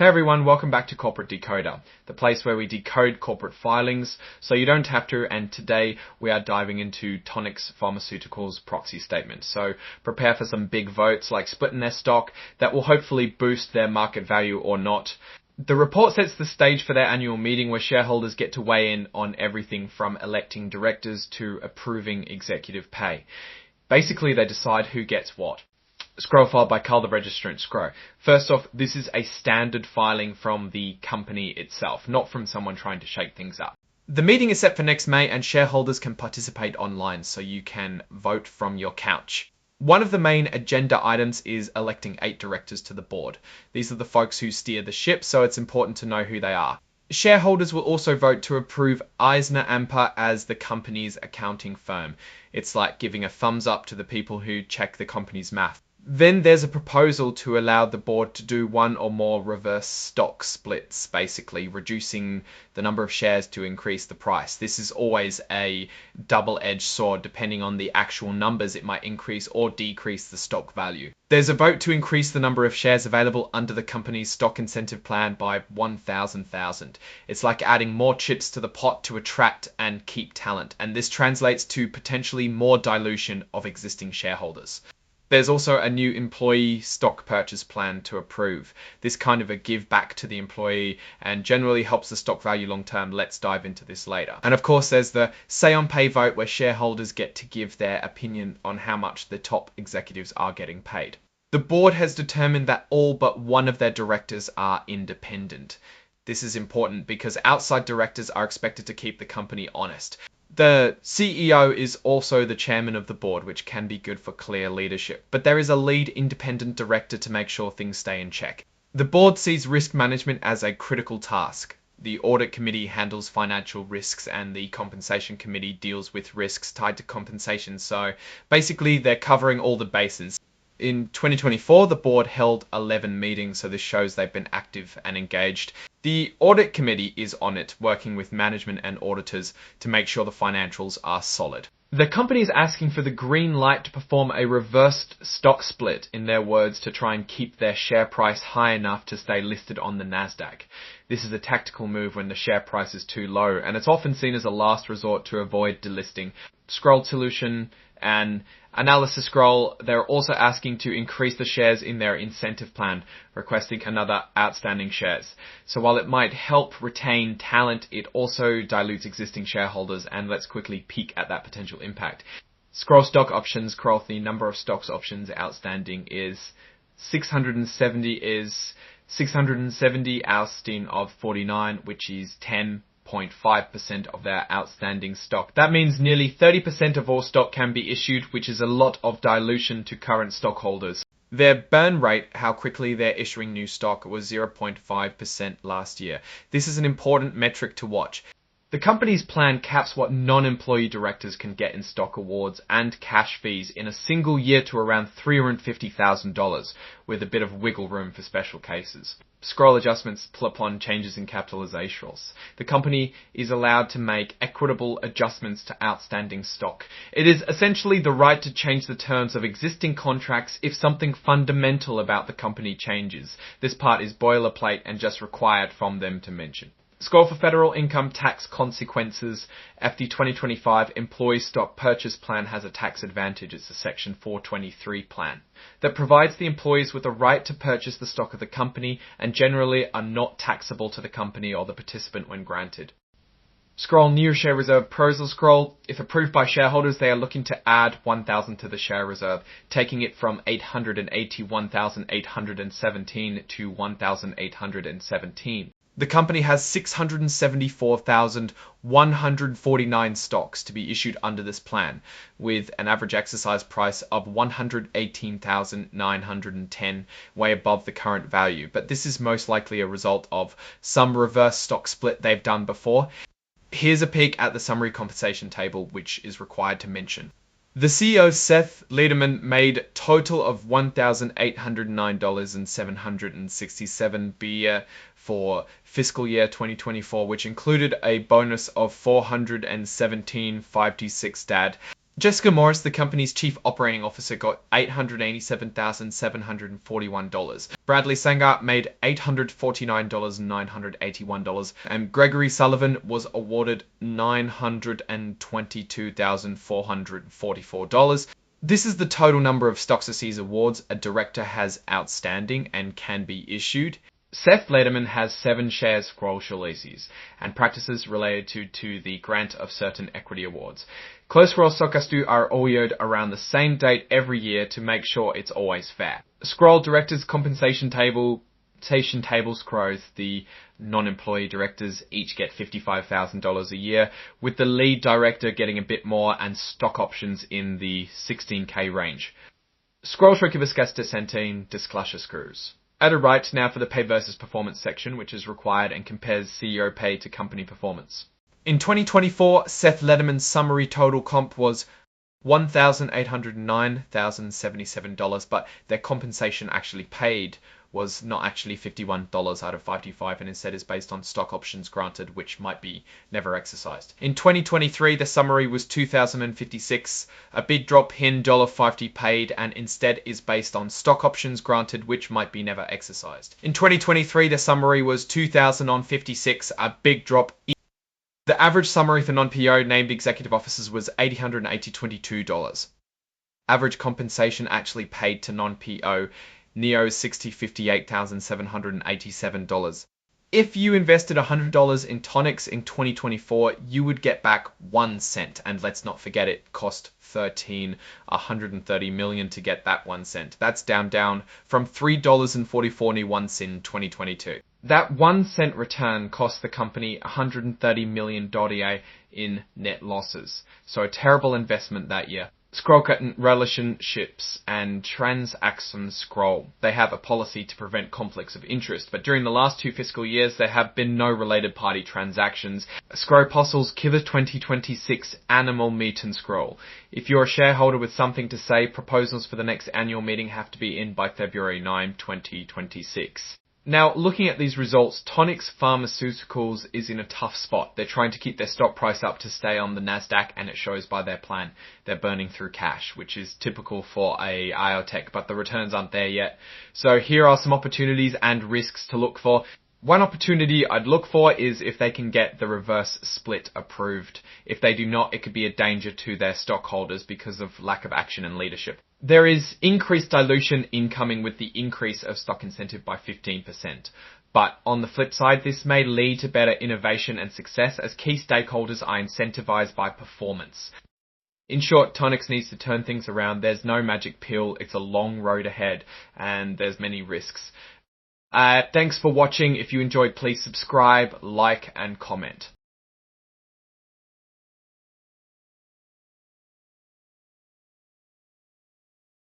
Hey everyone, welcome back to Corporate Decoder, the place where we decode corporate filings so you don't have to, and today we are diving into Tonix Pharmaceuticals proxy statement. So prepare for some big votes like splitting their stock that will hopefully boost their market value or not. The report sets the stage for their annual meeting where shareholders get to weigh in on everything from electing directors to approving executive pay. Basically, they decide who gets what. Scroll filed by Carl the Registrant. Scroll. First off, this is a standard filing from the company itself, not from someone trying to shake things up. The meeting is set for next May and shareholders can participate online, so you can vote from your couch. One of the main agenda items is electing 8 directors to the board. These are the folks who steer the ship, so it's important to know who they are. Shareholders will also vote to approve EisnerAmper as the company's accounting firm. It's like giving a thumbs up to the people who check the company's math. Then there's a proposal to allow the board to do one or more reverse stock splits, basically reducing the number of shares to increase the price. This is always a double-edged sword. Depending on the actual numbers, it might increase or decrease the stock value. There's a vote to increase the number of shares available under the company's stock incentive plan by 1,000. It's like adding more chips to the pot to attract and keep talent, and this translates to potentially more dilution of existing shareholders. There's also a new employee stock purchase plan to approve. This kind of a give back to the employee and generally helps the stock value long term. Let's dive into this later. And of course, there's the say on pay vote where shareholders get to give their opinion on how much the top executives are getting paid. The board has determined that all but one of their directors are independent. This is important because outside directors are expected to keep the company honest. The CEO is also the chairman of the board, which can be good for clear leadership, but there is a lead independent director to make sure things stay in check. The board sees risk management as a critical task. The audit committee handles financial risks and the compensation committee deals with risks tied to compensation. So basically they're covering all the bases. In 2024, the board held 11 meetings, so this shows they've been active and engaged. The audit committee is on it, working with management and auditors to make sure the financials are solid. The company is asking for the green light to perform a reversed stock split, in their words, to try and keep their share price high enough to stay listed on the Nasdaq. This is a tactical move when the share price is too low, and it's often seen as a last resort to avoid delisting. Scroll Dilution and Analysis Scroll, they're also asking to increase the shares in their incentive plan, requesting another outstanding shares. So while it might help retain talent, it also dilutes existing shareholders, and let's quickly peek at that potential impact. Scroll Stock Options, Scroll, the number of stocks options outstanding is 670 ousting of 49, which is 10.5% of their outstanding stock. That means nearly 30% of all stock can be issued, which is a lot of dilution to current stockholders. Their burn rate, how quickly they're issuing new stock, was 0.5% last year. This is an important metric to watch. The company's plan caps what non-employee directors can get in stock awards and cash fees in a single year to around $350,000, with a bit of wiggle room for special cases. Scroll adjustments pull upon changes in capitalizations. The company is allowed to make equitable adjustments to outstanding stock. It is essentially the right to change the terms of existing contracts if something fundamental about the company changes. This part is boilerplate and just required from them to mention. Scroll for federal income tax consequences. FD 2025 Employee Stock Purchase Plan has a tax advantage. It's a Section 423 plan that provides the employees with a right to purchase the stock of the company and generally are not taxable to the company or the participant when granted. Scroll New Share Reserve Proposal Scroll. If approved by shareholders, they are looking to add 1,000 to the share reserve, taking it from 881,817 to 1,817. The company has 674,149 stocks to be issued under this plan, with an average exercise price of 118,910, way above the current value. But this is most likely a result of some reverse stock split they've done before. Here's a peek at the summary compensation table, which is required to mention. The CEO, Seth Lederman, made total of $1,809.767 per year for fiscal year 2024, which included a bonus of $417,526 DAD. Jessica Morris, the company's chief operating officer, got $887,741. Bradley Sanger made $849,981. And Gregory Sullivan was awarded $922,444. This is the total number of Stocks's awards a director has outstanding and can be issued. Seth Lederman has 7 shares Scroll Shalesis and practices related to the grant of certain equity awards. Close Scroll Stockastu are awarded around the same date every year to make sure it's always fair. Scroll Directors Compensation Tables growth, the non-employee directors each get $55,000 a year, with the lead director getting a bit more and stock options in the $16K range. Scroll Shrekivaskas Centine Disclusher Screws. At a right now for the pay versus performance section, which is required and compares CEO pay to company performance. In 2024, Seth Lederman's summary total comp was $1,809,077, but their compensation actually paid was not actually $51 out of 55 and instead is based on stock options granted, which might be never exercised. In 2023, the summary was $2,056, a big drop in $50 paid and instead is based on stock options granted, which might be never exercised. In 2023, the summary was $2,056, a big drop. The average summary for non-PO named executive officers was $822. Average compensation actually paid to non-PO Neo $58,787. If you invested $100 in Tonix in 2024, you would get back 1 cent. And let's not forget it cost $130 million to get that 1 cent. That's down from $3.44 once in 2022. That 1 cent return cost the company $130 million in net losses. So a terrible investment that year. Scrollcut relationships and Transaction Scroll. They have a policy to prevent conflicts of interest, but during the last 2 fiscal years, there have been no related party transactions. Scrollpostles Kiva 2026 Animal Meat and Scroll. If you're a shareholder with something to say, proposals for the next annual meeting have to be in by February 9, 2026. Now, looking at these results, Tonix Pharmaceuticals is in a tough spot. They're trying to keep their stock price up to stay on the Nasdaq, and it shows by their plan. They're burning through cash, which is typical for a biotech, but the returns aren't there yet. So here are some opportunities and risks to look for. One opportunity I'd look for is if they can get the reverse split approved. If they do not, it could be a danger to their stockholders because of lack of action and leadership. There is increased dilution incoming with the increase of stock incentive by 15%. But on the flip side, this may lead to better innovation and success as key stakeholders are incentivized by performance. In short, Tonix needs to turn things around. There's no magic pill. It's a long road ahead and there's many risks. Thanks for watching. If you enjoyed, please subscribe, like, and comment.